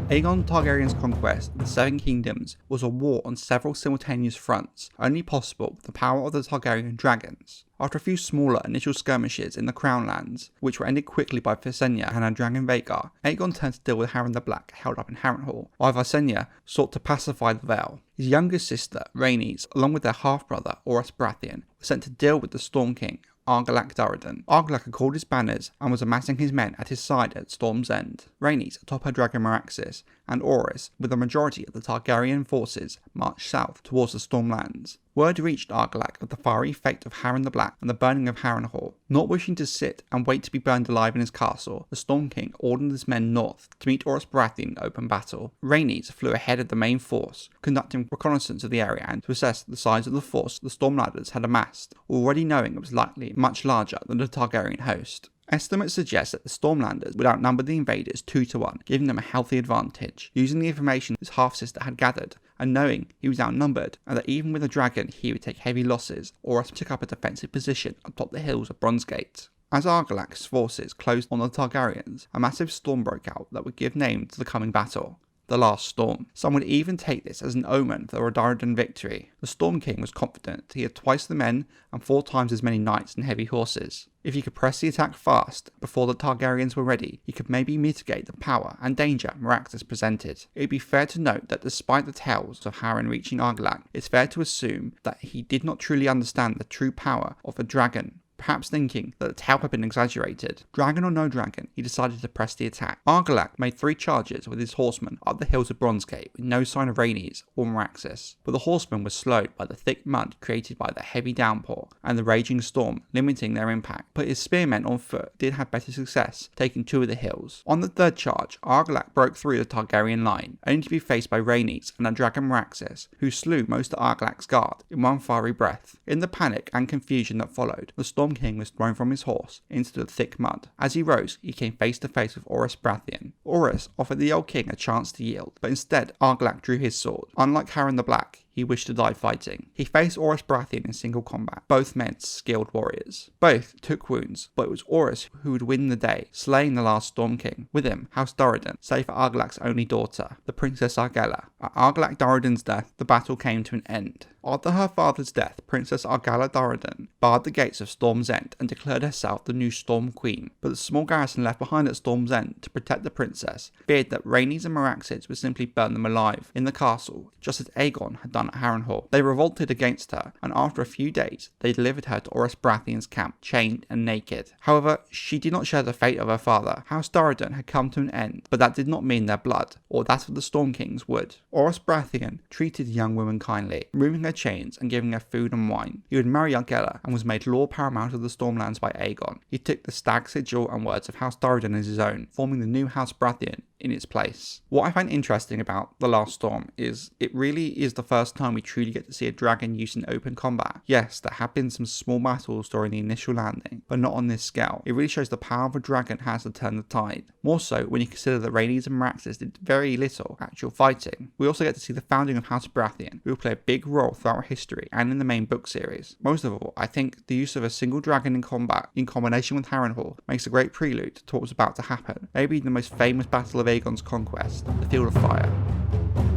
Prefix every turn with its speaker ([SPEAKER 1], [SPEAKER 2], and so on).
[SPEAKER 1] Aegon Targaryen's conquest of the Seven Kingdoms was a war on several simultaneous fronts, only possible with the power of the Targaryen dragons. After a few smaller initial skirmishes in the Crown Lands, which were ended quickly by Visenya and her dragon Vhagar, Aegon turned to deal with Arryn the Black held up in Harrenhal, while Visenya sought to pacify the Vale. His younger sister, Rhaenys, along with their half-brother, Orys Baratheon, were sent to deal with the Storm King, Argilac Durrandon. Argilac had called his banners and was amassing his men at his side at Storm's End. Rhaenys atop her dragon Meraxes, and Orys, with the majority of the Targaryen forces, marched south towards the Stormlands. Word reached Argilac of the fiery fate of Arryn the Black and the burning of Harrenhal. Not wishing to sit and wait to be burned alive in his castle, the Storm King ordered his men north to meet Orys Baratheon in open battle. Rhaenys flew ahead of the main force, conducting reconnaissance of the area and to assess the size of the force the Stormlanders had amassed, already knowing it was likely much larger than the Targaryen host. Estimates suggest that the Stormlanders would outnumber the invaders 2-1, giving them a healthy advantage. Using the information his half-sister had gathered, and knowing he was outnumbered, and that even with a dragon he would take heavy losses, Orys took up a defensive position atop the hills of Bronzegate. As Argilac's forces closed on the Targaryens, a massive storm broke out that would give name to the coming battle. The Last Storm. Some would even take this as an omen for a Durrandon victory. The Storm King was confident he had twice the men and 4 times as many knights and heavy horses. If he could press the attack fast, before the Targaryens were ready, he could maybe mitigate the power and danger Meraxes presented. It would be fair to note that despite the tales of Arryn reaching Argilac, it's fair to assume that he did not truly understand the true power of a dragon, perhaps thinking that the tale had been exaggerated. Dragon or no dragon, he decided to press the attack. Argilac made 3 charges with his horsemen up the hills of Bronzegate with no sign of Rhaenys or Meraxes, but the horsemen were slowed by the thick mud created by the heavy downpour and the raging storm, limiting their impact. But his spearmen on foot did have better success, taking 2 of the hills. On the 3rd charge, Argilac broke through the Targaryen line, only to be faced by Rhaenys and her dragon Meraxes, who slew most of Argilac's guard in one fiery breath. In the panic and confusion that followed, the Storm King was thrown from his horse into the thick mud. As he rose, he came face to face with Orys Baratheon. Orys offered the old king a chance to yield, but instead Argilac drew his sword. Unlike Arryn the Black, he wished to die fighting. He faced Orys Baratheon in single combat, both men skilled warriors. Both took wounds, but it was Orys who would win the day, slaying the last Storm King. With him, House Durrandon, save for Argilac's only daughter, the Princess Argella. At Argilac Durrandon's death, the battle came to an end. After her father's death, Princess Argella Durrandon barred the gates of Storm's End and declared herself the new Storm Queen, but the small garrison left behind at Storm's End to protect the princess feared that Rhaenys and Meraxes would simply burn them alive in the castle, just as Aegon had done at Harrenhal. They revolted against her, and after a few days, they delivered her to Orys Baratheon's camp, chained and naked. However, she did not share the fate of her father. House Durrandon had come to an end, but that did not mean their blood, or that of the Storm Kings, would. Orys Baratheon treated the young woman kindly, removing her chains and giving her food and wine. He would marry Argella and was made Lord Paramount of the Stormlands by Aegon. He took the stag sigil and words of House Durrandon as his own, forming the new House Baratheon in its place. What I find interesting about The Last Storm is it really is the first time we truly get to see a dragon used in open combat. Yes, there have been some small battles during the initial landing, but not on this scale. It really shows the power of a dragon has to turn the tide. More so when you consider that Rhaenys and Meraxes did very little actual fighting. We also get to see the founding of House Baratheon, who will play a big role throughout history and in the main book series. Most of all, I think the use of a single dragon in combat, in combination with Harrenhal, makes a great prelude to what's about to happen. Maybe the most famous battle of Aegon's conquest, the Field of Fire.